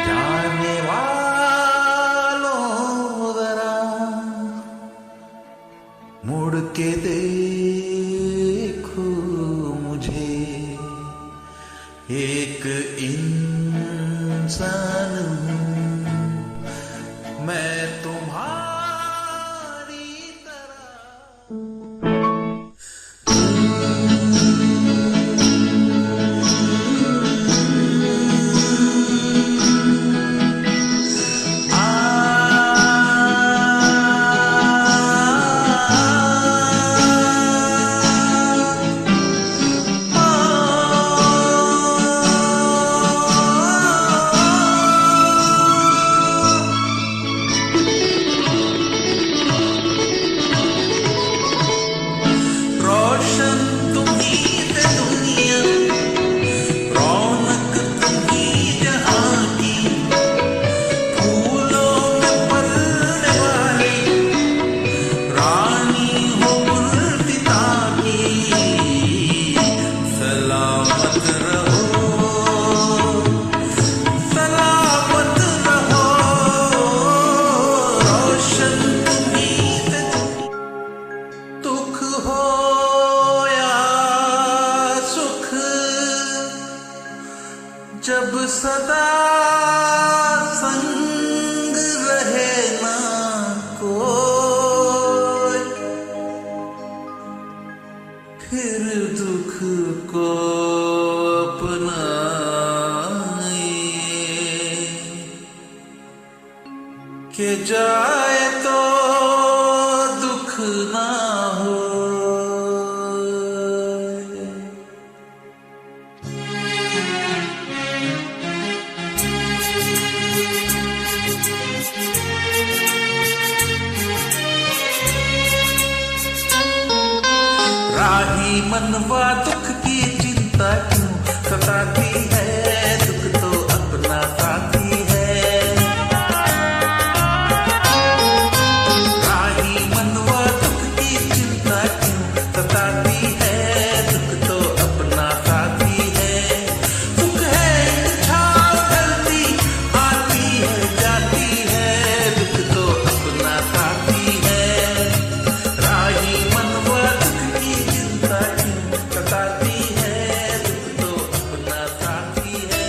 जाने वालों जरा मुड़ के देखो मुझे, एक इंसान हूँ मैं तुम्हारी तरह। जब सदा संग रहे ना कोई, फिर दुख को अपनाए के जाए तो दुख ना हो। राही मनवा दुख की चिंता क्यों सताती है, दुख तो अपना साथी है। राही मनवा दुख की चिंता क्यों सताती है, दुख तो अपना साथी है। दुख है छाव ढलती आती है जाती है, दुख तो अपना साथी है। राही मनवा दुख की चिंता क्यों सताती है, दुख तो अपना साथी है।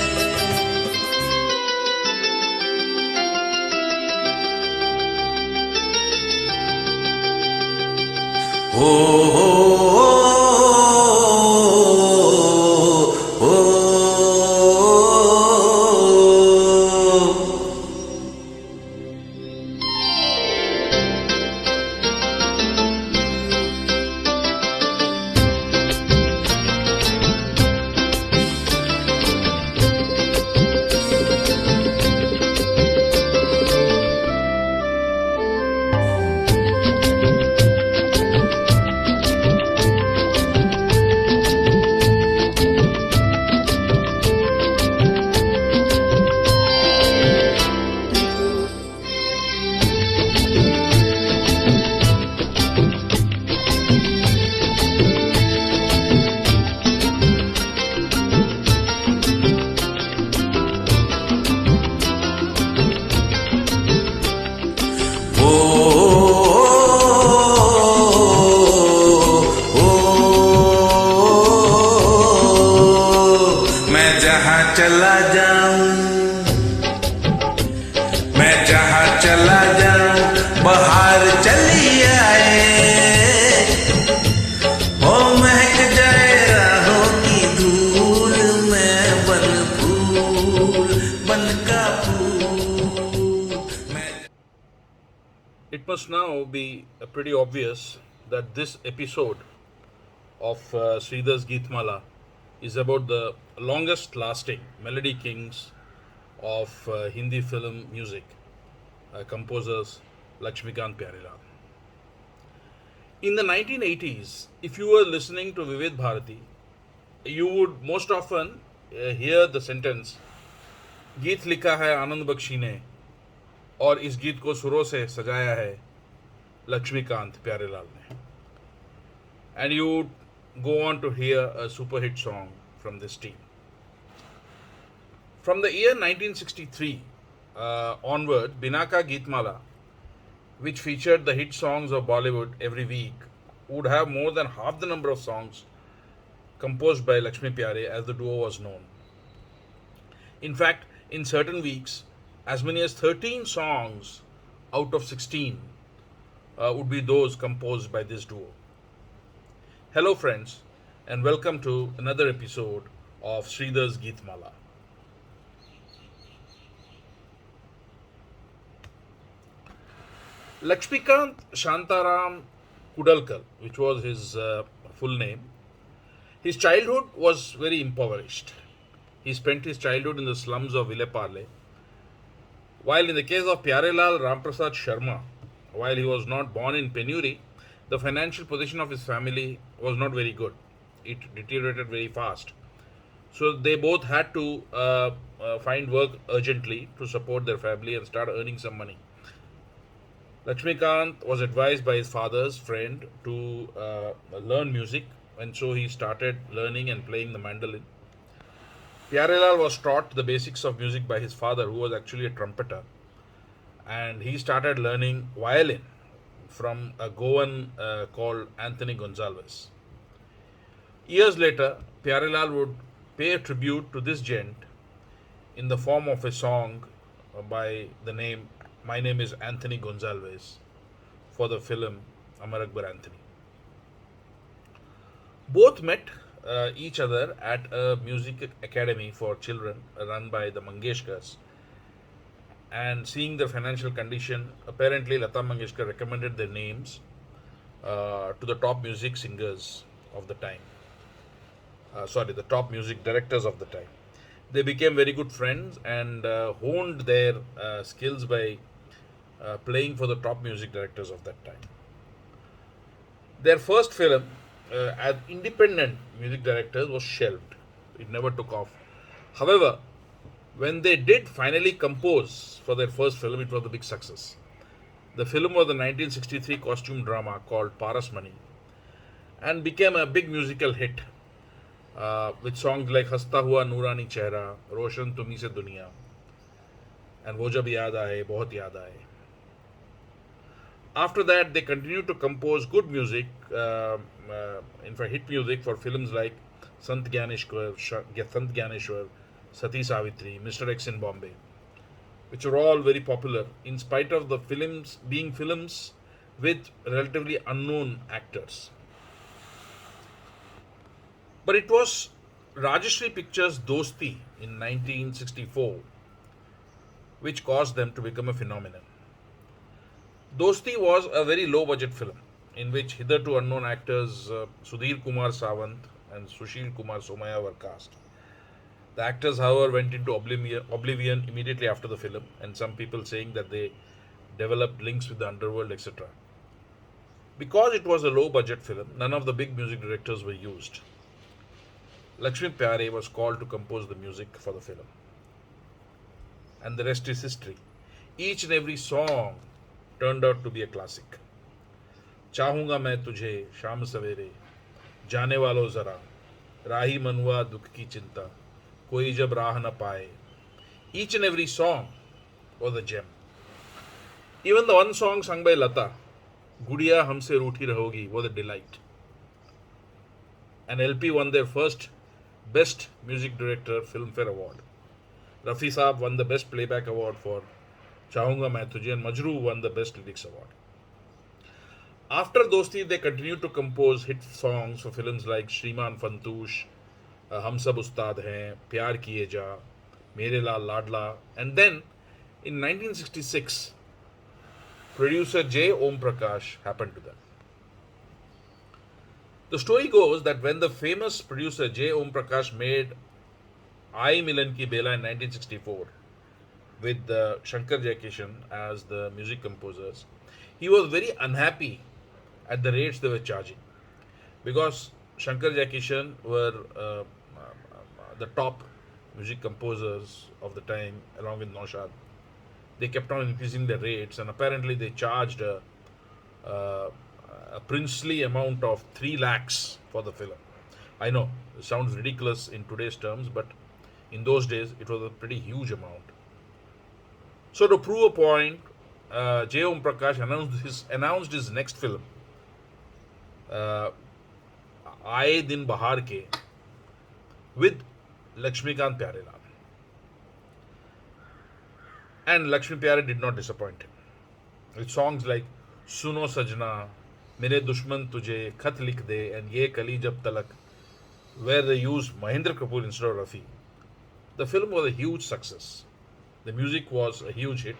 ओ चला जाऊं, मैं जहां चला जाऊं बाहर चली आए, ओ महक जाए राहों की धूल में बन फूल बन का फूल। It must now be pretty obvious that this episode of Sridhar's Geetmala is about the longest lasting melody kings of Hindi film music, composers Laxmi Pyare. In the 1980s, if you were listening to Vivid Bharati, you would most often hear the sentence, Geet likha hai Anand Bakshi ne और इस गीत को सुरों से सजाया है लक्ष्मीकांत प्यारेलाल ने. And you go on to hear a super hit song from this team. From the year 1963 onward, Binaka Geetmala, which featured the hit songs of Bollywood every week, would have more than half the number of songs composed by Laxmi Pyare as the duo was known. In fact, in certain weeks, as many as 13 songs out of 16 would be those composed by this duo. Hello, friends, and welcome to another episode of Sridhar's Geetmala. Lakshmikant Shantaram Kudalkar, which was his full name, his childhood was very impoverished. He spent his childhood in the slums of Vileparle. While in the case of Pyarelal Ramprasad Sharma, while he was not born in penury, the financial position of his family was not very good. It deteriorated very fast. So they both had to find work urgently to support their family and start earning some money. Lakshmikant was advised by his father's friend to learn music, and so he started learning and playing the mandolin. Pyarelal was taught the basics of music by his father, who was actually a trumpeter, and he started learning violin from a Goan called Anthony Gonzalez. Years later, Pyarelal would pay a tribute to this gent in the form of a song by the name My Name is Anthony Gonzalez for the film Amar Akbar Anthony. Both met each other at a music academy for children run by the Mangeshkars. And seeing their financial condition, apparently Lata Mangeshkar recommended their names to the top music singers of the time. The top music directors of the time. They became very good friends and honed their skills by playing for the top music directors of that time. Their first film as independent music directors was shelved. It never took off. However, when they did finally compose for their first film, it was a big success. The film was the 1963 costume drama called Parasmani and became a big musical hit with songs like Hasta Hua Noorani Chehra, Roshan Tumi Se Duniya, and Wo Jab Yaad Aaye, Bahut Yaad Aaye. After that, they continued to compose good music, in fact, hit music for films like Sant Gyaneshwar, Sati Savitri, Mr. X in Bombay, which are all very popular in spite of the films being films with relatively unknown actors. But it was Rajashri Pictures' Dosti in 1964 which caused them to become a phenomenon. Dosti was a very low budget film in which hitherto unknown actors Sudhir Kumar Sawant and Sushil Kumar Somaya were cast. The actors, however, went into oblivion immediately after the film, and some people saying that they developed links with the underworld, etc. Because it was a low budget film, none of the big music directors were used. Laxmi Pyare was called to compose the music for the film. And the rest is history. Each and every song turned out to be a classic. चाहूंगा मैं तुझे शाम सवेरे जाने वालों जरा राही मनुआ दुख की चिंता कोई जब राह न पाए. Each and every song was a gem. Even the one song sung by Lata, Gudiya Humse Rooti Rahogi, was a delight. And LP won their first Best Music Director Filmfare Award. Rafi Saab won the Best Playback Award for Chahunga Main Tujhe, and Majroo won the Best Lyrics Award. After Dosti, they continued to compose hit songs for films like Shriman Fantoosh, Hum Sab Ustad Hain, Pyar Kiye Ja, Mere Laal Ladla, and then in 1966, producer J. Om Prakash happened to them. The story goes that when the famous producer J. Om Prakash made I Milan Ki Bela in 1964 with Shankar Jaikishan as the music composers, he was very unhappy at the rates they were charging because Shankar Jaikishan were the top music composers of the time along with Naushad. they kept on increasing their rates, and apparently they charged a princely amount of 3 lakhs for the film. I know it sounds ridiculous in today's terms, but in those days it was a pretty huge amount. So to prove a point, J. Om Prakash announced his next film, Aaye Din Bahar Ke, with Laxmikant Pyare. And Laxmi Pyare did not disappoint him. With songs like Suno Sajna, Mere Dushman Tujhe, Khat Likh De, and Ye Kali Jab Talak, where they used Mahendra Kapoor instead of Rafi. The film was a huge success. The music was a huge hit.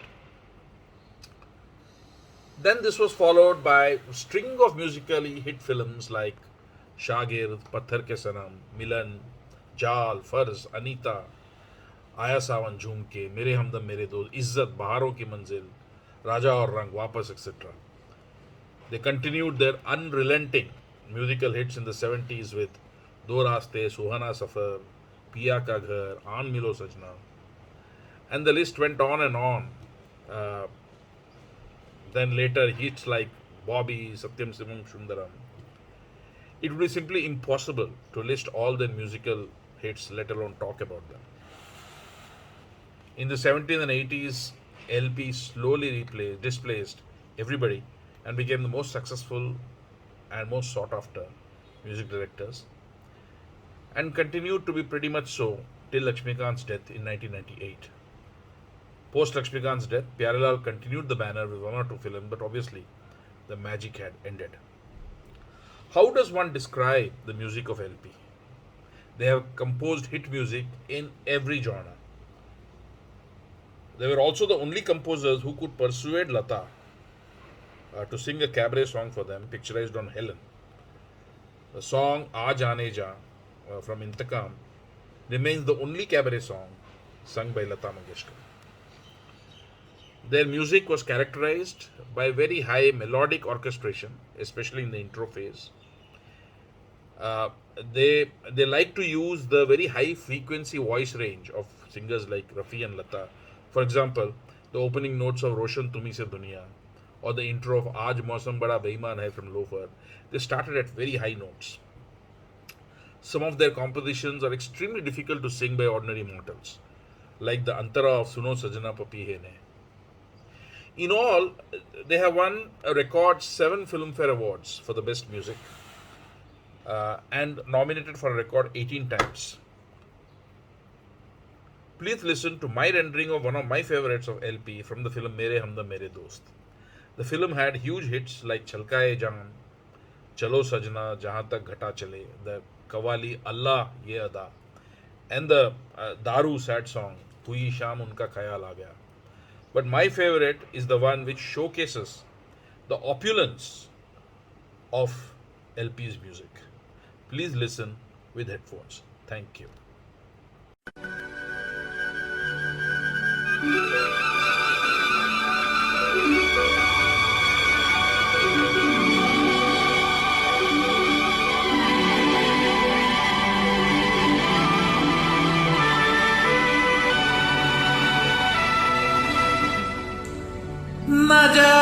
Then this was followed by a string of musically hit films like Shagird, Patthar Ke Sanam, Milan, Jaal, Farz, Anita, आया सावन झूम के, मेरे हमदम मेरे दोस्त, इज्जत, बहारों की मंजिल, राजा और रंग, वापस etc. They continued their unrelenting musical hits in the 70s with दो रास्ते, सुहाना सफर, पिया का घर, आन मिलो सजना, and the list went on and on. Then later hits like Bobby, Satyam Sivam Sundaram. It would be simply impossible to list all their musical hits, let alone talk about them. In the 70s and 80s, LP slowly displaced everybody and became the most successful and most sought after music directors, and continued to be pretty much so till Laxmikant's death in 1998. Post Laxmikant's death, Pyarelal continued the banner with one or two films, but obviously the magic had ended. How does one describe the music of LP? They have composed hit music in every genre. They were also the only composers who could persuade Lata to sing a cabaret song for them, picturized on Helen. The song Aaj Aane Ja from Intakam remains the only cabaret song sung by Lata Mangeshkar. Their music was characterized by very high melodic orchestration, especially in the intro phase. They like to use the very high frequency voice range of singers like Rafi and Lata. For example, the opening notes of Roshan Tumi Se Duniya or the intro of Aaj Mausam Bada Beiman Hai from Loafer, they started at very high notes. Some of their compositions are extremely difficult to sing by ordinary mortals, like the Antara of Suno Sajna Papi Hai Ne. In all, they have won a record 7 Filmfare Awards for the best music and nominated for a record 18 times. Please listen to my rendering of one of my favorites of LP from the film Mere Humdam Mere Dost. The film had huge hits like Chalkaye Jaan, Chalo Sajna, Jahan Tak Ghata Chale, the Qawwali Allah Ye Ada, and the Daru sad song Hui Sham Unka Khayal Aa Gaya. But my favorite is the one which showcases the opulence of LP's music. Please listen with headphones. Thank you. न जा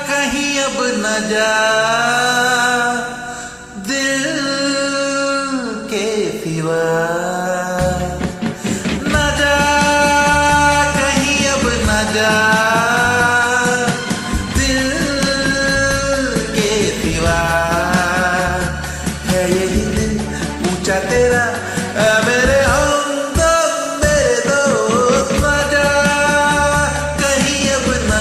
कहीं अब न जा दिल के सिवा, न जा कहीं अब न जा दिल के सिवा, है यही दिल पूछा तेरा मेरे हमदम मेरे दोस्त, न जा कहीं अब न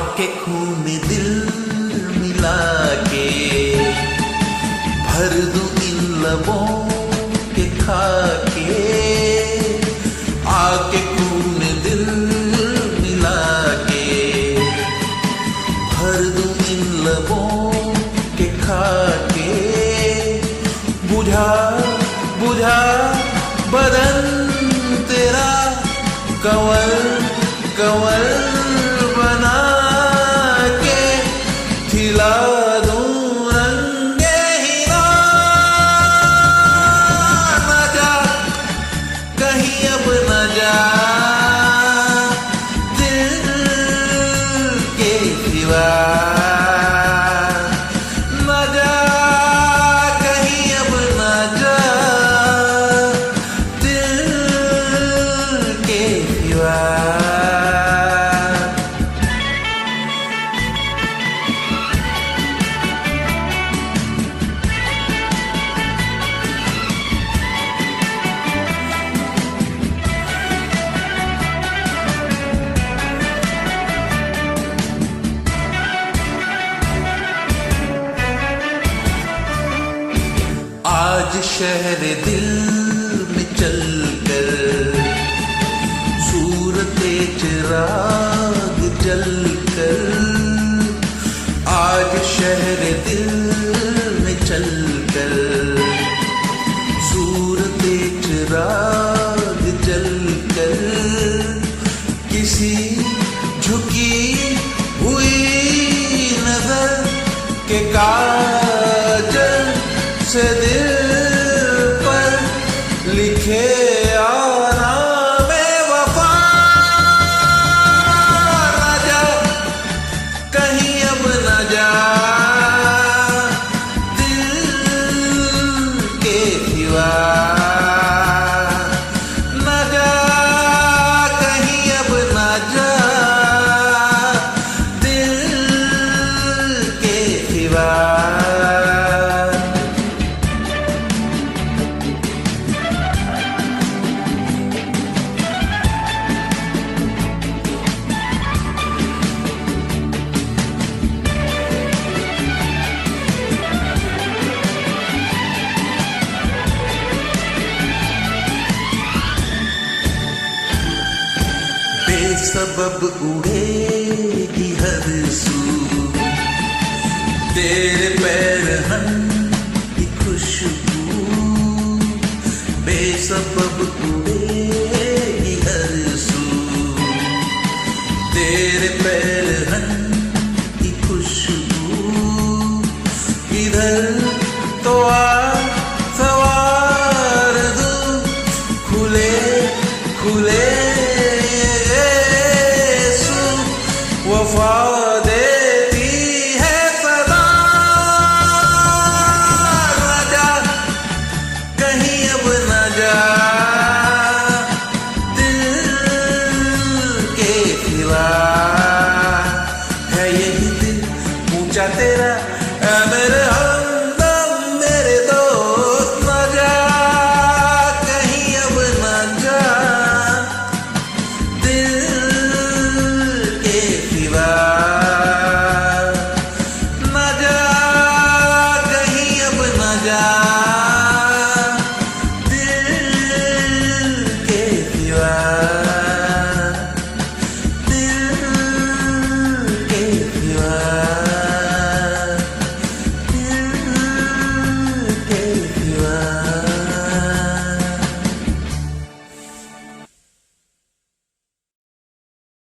आके खून दिल मिला के भर दूं इन लबों के खाके, आके खून दिल मिला के भर दूं इन लबों के खाके, बुझा बुझा बदन तेरा कंवल कंवल बना के, खिला दूं रंगे हीरा। न जा कहीं अब न जा दिल के सिवा, न जा कहीं अब न जा दिल के सिवा। आज शहर दिल में चलकर सूरते चिराग जलकर, आज शहर दिल में चलकर सूरते चिराग जलकर, किसी झुकी हुई नजर के काजल से दिल पर लिखे आना में वफा। न जा कहीं अब न जा दिल के सिवा, न जा कहीं अब न जा दिल के सिवा। बेसबब उड़ेगी हर सू तेरे पैरहन की खुशबू, बेसबब उड़ेगी हर सू तेरे पैरहन की खुशबू, इधर तो आ सवार दूं खुले खुले वफा देती है सदा। न जा कहीं अब न जा दिल के सिवा, है यही दिल ऊंचा तेरा